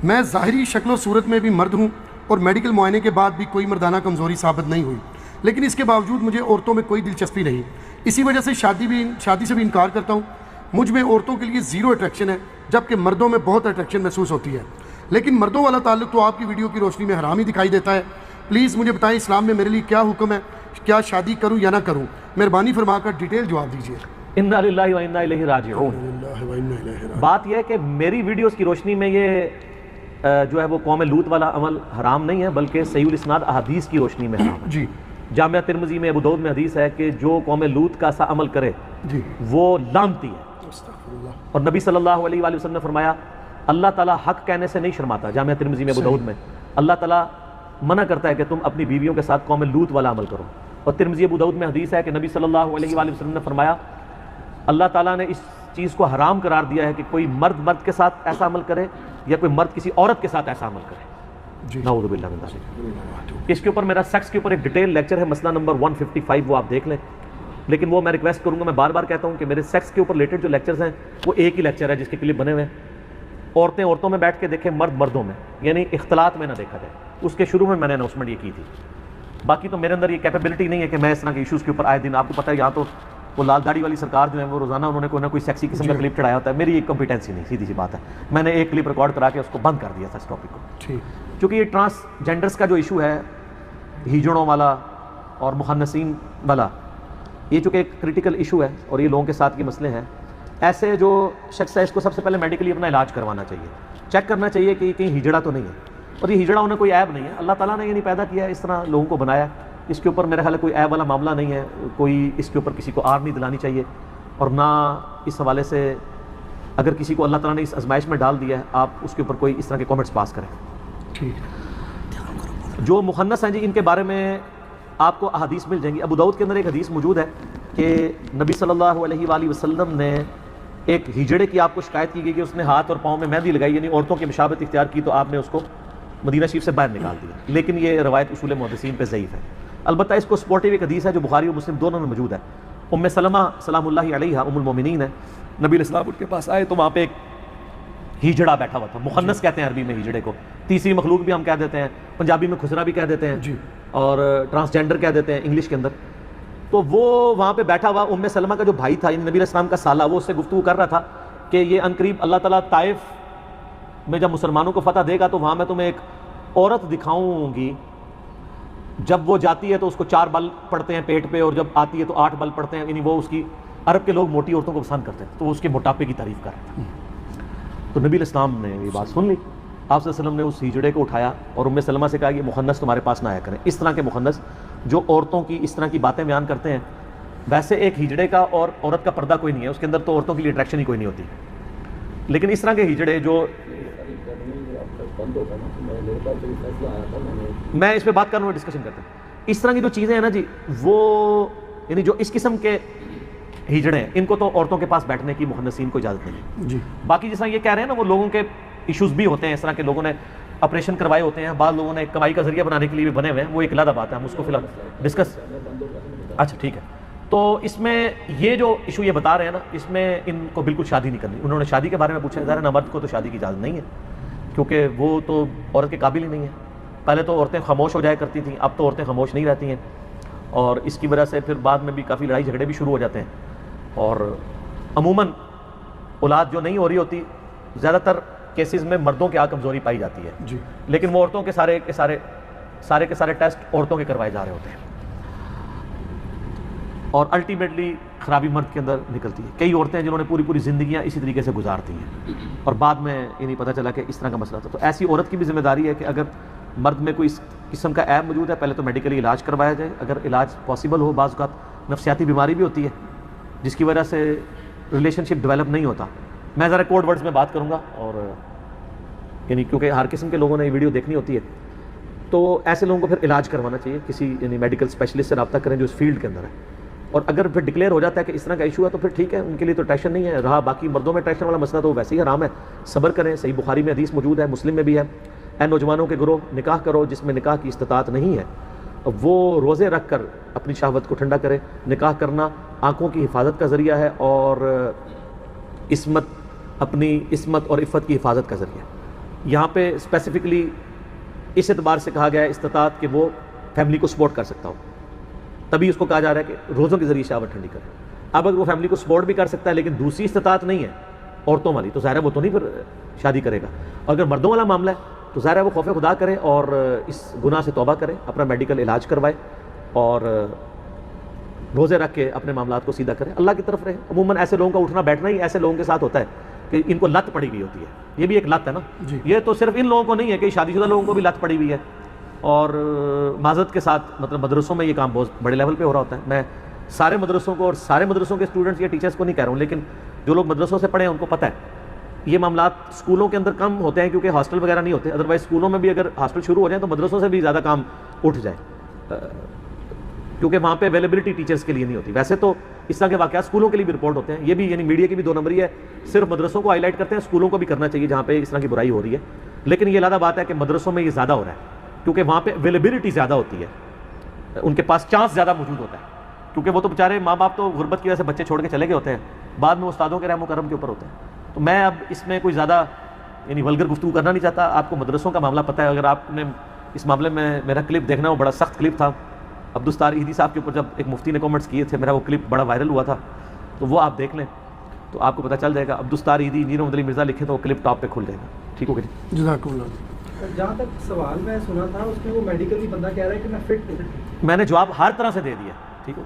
میں ظاہری شکل و صورت میں بھی مرد ہوں اور میڈیکل معائنے کے بعد بھی کوئی مردانہ کمزوری ثابت نہیں ہوئی، لیکن اس کے باوجود مجھے عورتوں میں کوئی دلچسپی نہیں، اسی وجہ سے شادی سے بھی انکار کرتا ہوں۔ مجھ میں عورتوں کے لیے زیرو اٹریکشن ہے، جبکہ مردوں میں بہت اٹریکشن محسوس ہوتی ہے، لیکن مردوں والا تعلق تو آپ کی ویڈیو کی روشنی میں حرام ہی دکھائی دیتا ہے۔ پلیز مجھے بتائیں اسلام میں میرے لیے کیا حکم ہے، کیا شادی کروں یا نہ کروں؟ مہربانی فرما کر ڈیٹیل جواب دیجیے۔ انا للہ و انا الیہ راجعون۔ بات یہ ہے کہ میری ویڈیوز کی روشنی میں یہ جو ہے وہ قوم لوط والا عمل حرام نہیں ہے، بلکہ صحیح الاسناد احادیث کی روشنی میں حرام ہے۔ جی، جامعہ ترمذی میں ابو داؤد میں حدیث ہے کہ جو قوم لوط کا سا عمل کرے جی، وہ لعنتی ہے، اور نبی صلی اللہ علیہ وآلہ وسلم نے فرمایا اللہ تعالیٰ حق کہنے سے نہیں شرماتا۔ جامعہ ترمذی میں ابو داؤد میں اللہ تعالیٰ منع کرتا ہے کہ تم اپنی بیویوں کے ساتھ قوم لوط والا عمل کرو، اور ترمذی ابو داؤد میں حدیث ہے کہ نبی صلی اللہ علیہ وآلہ وسلم نے فرمایا اللہ تعالیٰ نے اس چیز کو حرام قرار دیا ہے کہ کوئی مرد کے ساتھ ایسا عمل کرے یا کوئی مرد کسی عورت کے ساتھ ایسا عمل کرے۔ نعوذ باللہ من ذالک۔ اس کے اوپر میرا سیکس کے اوپر ایک ڈیٹیل لیکچر ہے، مسئلہ نمبر 155، وہ آپ دیکھ لیں، لیکن وہ میں ریکویسٹ کروں گا، میں بار بار کہتا ہوں کہ میرے سیکس کے اوپر ریلیٹڈ جو لیکچرز ہیں وہ ایک ہی لیکچر ہے جس کے کلپ بنے ہوئے ہیں، عورتیں عورتوں میں بیٹھ کے دیکھیں، مرد مردوں میں، یعنی اختلاط میں نہ دیکھا جائے۔ اس کے شروع میں میں نے اناؤنسمنٹ یہ کی تھی، باقی تو میرے اندر یہ کیپیبلٹی نہیں ہے کہ میں اس طرح کے ایشوز کے اوپر آئے دن، آپ کو پتہ ہے یہاں تو وہ لال داڑھی والی سرکار جو ہے وہ روزانہ انہوں نے کوئی نہ کوئی سیکسی قسم کا کلپ چڑھایا ہوتا ہے، میری ایک کمپیٹنسی نہیں، سیدھی سی بات ہے، میں نے ایک کلپ ریکارڈ کرا کے اس کو بند کر دیا تھا اس ٹاپک کو، کیونکہ یہ ٹرانسجینڈرز کا جو ایشو ہے، ہیجڑوں والا اور مخنثین والا، یہ چونکہ ایک کریٹیکل ایشو ہے اور یہ لوگوں کے ساتھ کے مسئلے ہیں، ایسے جو شخص ہے اس کو سب سے پہلے میڈیکلی اپنا علاج کروانا چاہیے، چیک کرنا چاہیے کہ کہیں ہیجڑا تو نہیں ہے، اور یہ ہیجڑا ہونا کوئی عیب نہیں ہے، اللہ تعالیٰ نے یہ نہیں پیدا کیا ہے، اس طرح لوگوں کو بنایا، اس کے اوپر میرے خیال ہے کوئی عیب والا معاملہ نہیں ہے، کوئی اس کے اوپر کسی کو آر نہیں دلانی چاہیے، اور نہ اس حوالے سے اگر کسی کو اللہ تعالیٰ نے اس آزمائش میں ڈال دیا ہے آپ اس کے اوپر کوئی اس طرح کے کامنٹس پاس کریں۔ جو مخنث ہیں جی ان کے بارے میں آپ کو احادیث مل جائیں گی، ابو داؤد کے اندر ایک حدیث موجود ہے کہ نبی صلی اللہ علیہ وآلہ وسلم نے ایک ہجڑے کی آپ کو شکایت کی گئی کہ اس نے ہاتھ اور پاؤں میں مہندی لگائی، یعنی عورتوں کی مشابہت اختیار کی، تو آپ نے اس کو مدینہ شریف سے باہر نکال دیا، لیکن یہ روایت اصول محدثین پہ ضعیف ہے۔ البتہ اس کو سپورٹیو ایک حدیث ہے جو بخاری اور مسلم دونوں میں موجود ہے، ام سلمہ سلام اللہ علیہا ام المومنین ہے، نبی علیہ السلام ان کے پاس آئے تو وہاں پہ ایک ہیجڑا بیٹھا ہوا تھا، مخنث کہتے ہیں عربی میں ہیجڑے کو، تیسری مخلوق بھی ہم کہہ دیتے ہیں، پنجابی میں خسرا بھی کہہ دیتے ہیں، اور ٹرانسجینڈر کہہ دیتے ہیں انگلش کے اندر۔ تو وہ وہاں پہ بیٹھا ہوا ام سلمہ کا جو بھائی تھا، یعنی نبی علیہ السلام کا سالہ، وہ اس سے گفتگو کر رہا تھا کہ یہ عنقریب اللہ تعالیٰ طائف میں جب مسلمانوں کو فتح دے گا تو وہاں میں تمہیں ایک عورت دکھاؤں گی، جب وہ جاتی ہے تو اس کو 4 بل پڑتے ہیں پیٹ پہ، اور جب آتی ہے تو 8 بل پڑتے ہیں، یعنی وہ اس کی، عرب کے لوگ موٹی عورتوں کو پسند کرتے ہیں تو وہ اس کے موٹاپے کی تعریف کر رہے تھے۔ تو نبی علیہ السلام نے یہ بات سن لی، آپ صلی اللہ علیہ وسلم نے اس ہجڑے کو اٹھایا اور ام سلمہ سے کہا یہ مخنث تمہارے پاس نہ آیا کریں، اس طرح کے مخنث جو عورتوں کی اس طرح کی باتیں بیان کرتے ہیں۔ ویسے ایک ہجڑے کا اور عورت کا پردہ کوئی نہیں ہے، اس کے اندر تو عورتوں کے لیے اٹریکشن ہی کوئی نہیں ہوتی، لیکن اس طرح کے ہجڑے جو، میں اس پہ بات کروں، ڈسکشن کرتے ہیں، اس طرح کی جو چیزیں ہیں نا جی، وہ یعنی جو اس قسم کے ہجڑے ہیں ان کو تو عورتوں کے پاس بیٹھنے کی مخنثین کو اجازت نہیں ہے۔ باقی جس طرح یہ کہہ رہے ہیں نا وہ لوگوں کے ایشوز بھی ہوتے ہیں، اس طرح کے لوگوں نے آپریشن کروائے ہوتے ہیں، بعض لوگوں نے کمائی کا ذریعہ بنانے کے لیے بھی بنے ہوئے ہیں، وہ ایک علیحدہ بات ہے، ہم اس کو فی الحال ڈسکس، اچھا ٹھیک ہے۔ تو اس میں یہ جو ایشو یہ بتا رہے ہیں نا، اس میں ان کو بالکل شادی نہیں کرنی، انہوں نے شادی کے بارے میں پوچھا، ظاہر ہے مرد کو تو شادی کی اجازت نہیں ہے کیونکہ وہ تو عورت کے قابل ہی نہیں ہے، پہلے تو عورتیں خاموش ہو جایا کرتی تھیں، اب تو عورتیں خاموش نہیں رہتی ہیں، اور اس کی وجہ سے پھر بعد میں بھی کافی لڑائی جھگڑے بھی شروع ہو جاتے ہیں، اور عموماً اولاد جو نہیں ہو رہی ہوتی زیادہ تر کیسز میں مردوں کے کمزوری پائی جاتی ہے، لیکن وہ عورتوں کے سارے ٹیسٹ عورتوں کے کروائے جا رہے ہوتے ہیں، اور الٹیمیٹلی خرابی مرد کے اندر نکلتی ہے۔ کئی عورتیں ہیں جنہوں نے پوری زندگیاں اسی طریقے سے گزارتی ہیں اور بعد میں یہ نہیں پتہ چلا کہ اس طرح کا مسئلہ تھا، تو ایسی عورت کی بھی ذمہ داری ہے کہ اگر مرد میں کوئی اس قسم کا عیب موجود ہے پہلے تو میڈیکلی علاج کروایا جائے، اگر علاج پاسبل ہو، بعض اوقات نفسیاتی بیماری بھی ہوتی ہے جس کی وجہ سے ریلیشن شپ ڈیولپ نہیں ہوتا، میں ذرا کوڈ ورڈز میں بات کروں گا، اور یعنی کیونکہ ہر قسم کے لوگوں نے یہ ویڈیو دیکھنی ہوتی ہے، تو ایسے لوگوں کو پھر علاج کروانا چاہیے، کسی یعنی میڈیکل اسپیشلسٹ سے رابطہ کریں جو اس فیلڈ کے اندر ہے، اور اگر پھر ڈکلیئر ہو جاتا ہے کہ اس طرح کا ایشو ہے تو پھر ٹھیک ہے، ان کے لیے تو ٹینشن نہیں ہے، رہا باقی مردوں میں ٹینشن والا مسئلہ تو ویسے ہی حرام ہے، صبر کریں، صحیح بخاری میں حدیث موجود ہے، مسلم میں بھی ہے، اے نوجوانوں کے گروہ نکاح کرو جس میں نکاح کی استطاعت نہیں ہے، وہ روزے رکھ کر اپنی شہوت کو ٹھنڈا کرے، نکاح کرنا آنکھوں کی حفاظت کا ذریعہ ہے اور اپنی عصمت اور عفت کی حفاظت کا ذریعہ ہے، یہاں پہ اسپیسیفکلی اس اعتبار سے کہا گیا ہے استطاعت کہ وہ فیملی کو سپورٹ کر سکتا ہو، تبھی اس کو کہا جا رہا ہے کہ روزوں کے ذریعے شہوت ٹھنڈی کرے. اب اگر وہ فیملی کو سپورٹ بھی کر سکتا ہے لیکن دوسری استطاعت نہیں ہے عورتوں والی، تو ظاہر ہے وہ تو نہیں پھر شادی کرے گا. اگر مردوں والا معاملہ ہے تو ظاہر ہے وہ خوف خدا کرے اور اس گناہ سے توبہ کرے، اپنا میڈیکل علاج کروائے اور روزے رکھ کے اپنے معاملات کو سیدھا کرے، اللہ کی طرف رہے. عموماً ایسے لوگوں کا اٹھنا بیٹھنا ہی ایسے لوگوں کے ساتھ ہوتا ہے کہ ان کو لت پڑی ہوئی ہوتی ہے. یہ بھی ایک لت ہے نا. یہ تو صرف ان لوگوں کو نہیں ہے کہ شادی شدہ لوگوں کو بھی لت پڑی ہوئی ہے. اور معذرت کے ساتھ مطلب مدرسوں میں یہ کام بہت بڑے لیول پہ ہو رہا ہوتا ہے. میں سارے مدرسوں کو اور سارے مدرسوں کے اسٹوڈنٹس یا ٹیچرس کو نہیں کہہ رہا ہوں، لیکن جو لوگ مدرسوں سے پڑھے ہیں ان کو پتہ ہے یہ معاملات اسکولوں کے اندر کم ہوتے ہیں کیونکہ ہاسٹل وغیرہ نہیں ہوتے. ادروائز اسکولوں میں بھی اگر ہاسٹل شروع ہو جائیں تو مدرسوں سے بھی زیادہ کام اٹھ جائے کیونکہ وہاں پہ اویلیبلٹی ٹیچرس کے لیے نہیں ہوتی. ویسے تو اس طرح کے واقعات اسکولوں کے لیے بھی رپورٹ ہوتے ہیں. یہ بھی یعنی میڈیا کی بھی 2 نمبری ہے، صرف مدرسوں کو ہائی لائٹ کرتے ہیں، اسکولوں کو بھی کرنا چاہیے جہاں پہ اس طرح کی برائی ہو رہی ہے. لیکن یہ علیحدہ بات ہے کہ مدرسوں میں یہ زیادہ ہو رہا ہے کیونکہ وہاں پہ اویلیبلٹی زیادہ ہوتی ہے، ان کے پاس چانس زیادہ موجود ہوتا ہے کیونکہ وہ تو بیچارے ماں باپ تو غربت کی وجہ سے بچے چھوڑ کے چلے گئے ہوتے ہیں، بعد میں استادوں کے رحم و کرم کے اوپر ہوتے ہیں. تو میں اب اس میں کوئی زیادہ یعنی ولگر گفتگو کرنا نہیں چاہتا. آپ کو مدرسوں کا معاملہ پتہ ہے. اگر آپ نے اس معاملے میں میرا کلپ دیکھنا، وہ بڑا سخت کلپ تھا عبدالستار ایدھی صاحب کے اوپر جب ایک مفتی نے کامنٹس کیے تھے، میرا وہ کلپ بڑا وائرل ہوا تھا، تو وہ آپ دیکھ لیں تو آپ کو پتہ چل جائے گا. عبدالستار ایدھی انجینئر محمد علی مرزا لکھے تو وہ کلپ ٹاپ پہ کھل جائے گا. ٹھیک ہو گیا جی. جزاک اللہ. جہاں تک سوال میں سنا تھا اس میں وہ میڈیکلی بندہ کہہ رہا ہے کہ میں فٹ ہوں. میں نے جواب ہر طرح سے دے دیا. ٹھیک ہو.